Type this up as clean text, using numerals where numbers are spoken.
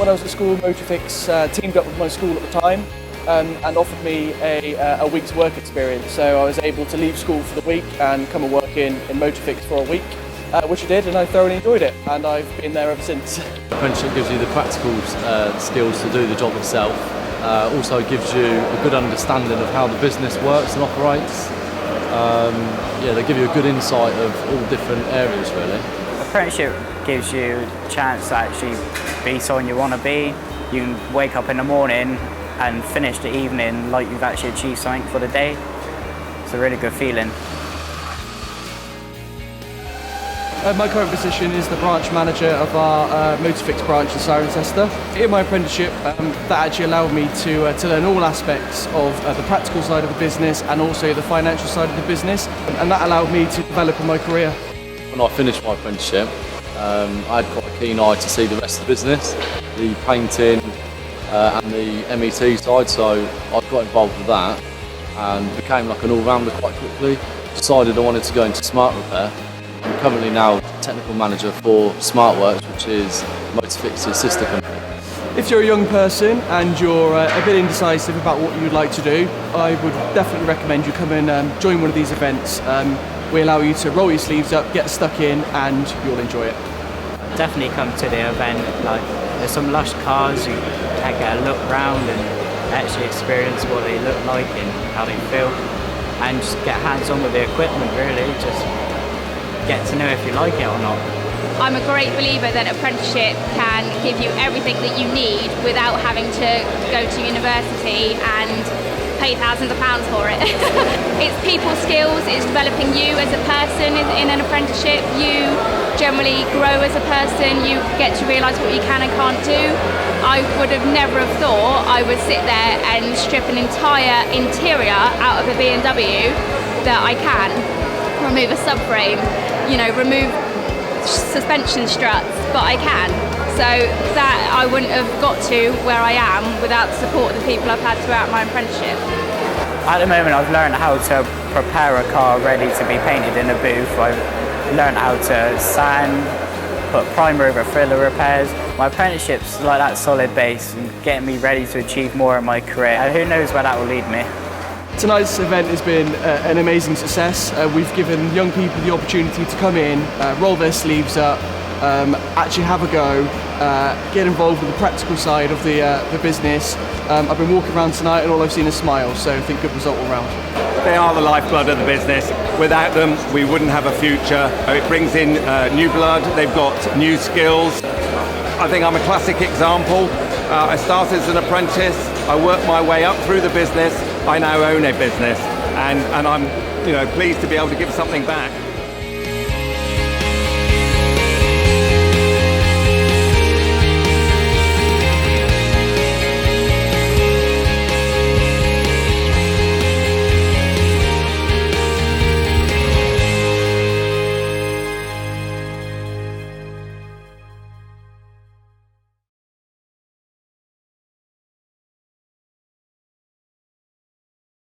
when I was at school, Motofix teamed up with my school at the time and offered me a week's work experience. So I was able to leave school for the week and come and work in Motofix for a week, which I did, and I thoroughly enjoyed it, and I've been there ever since. Apprenticeship gives you the practical skills to do the job itself. Also gives you a good understanding of how the business works and operates. They give you a good insight of all different areas, really. Apprenticeship gives you a chance to actually be someone you want to be. You can wake up in the morning and finish the evening like you've actually achieved something for the day. It's a really good feeling. My current position is the branch manager of our Motofix branch in Cirencester. In my apprenticeship, that actually allowed me to learn all aspects of the practical side of the business and also the financial side of the business, and that allowed me to develop in my career. When I finished my apprenticeship, I had quite a keen eye to see the rest of the business, the painting and the MET side, so I got involved with that and became like an all-rounder quite quickly. Decided I wanted to go into smart repair. I'm currently now technical manager for Smartworks, which is Motofix's sister company. If you're a young person and you're a bit indecisive about what you'd like to do, I would definitely recommend you come and join one of these events. We allow you to roll your sleeves up, get stuck in, and you'll enjoy it. Definitely come to the event. Like, there's some lush cars, you can get a look round and actually experience what they look like and how they feel, and just get hands-on with the equipment, really. Just get to know if you like it or not. I'm a great believer that apprenticeship can give you everything that you need without having to go to university and pay thousands of pounds for it. It's people skills, it's developing you as a person in an apprenticeship. You generally grow as a person, you get to realise what you can and can't do. I would have never have thought I would sit there and strip an entire interior out of a BMW that I can. Remove a subframe, remove suspension struts, but I can. So that I wouldn't have got to where I am without the support of the people I've had throughout my apprenticeship. At the moment, I've learned how to prepare a car ready to be painted in a booth. I've learned how to sand, put primer over filler repairs. My apprenticeship's like that solid base and getting me ready to achieve more in my career. And who knows where that will lead me. Tonight's event has been an amazing success. We've given young people the opportunity to come in, roll their sleeves up, actually have a go, get involved with the practical side of the business. I've been walking around tonight and all I've seen is smiles, so I think good result all round. They are the lifeblood of the business. Without them, we wouldn't have a future. It brings in new blood, they've got new skills. I think I'm a classic example. I started as an apprentice, I worked my way up through the business, I now own a business, and I'm pleased to be able to give something back.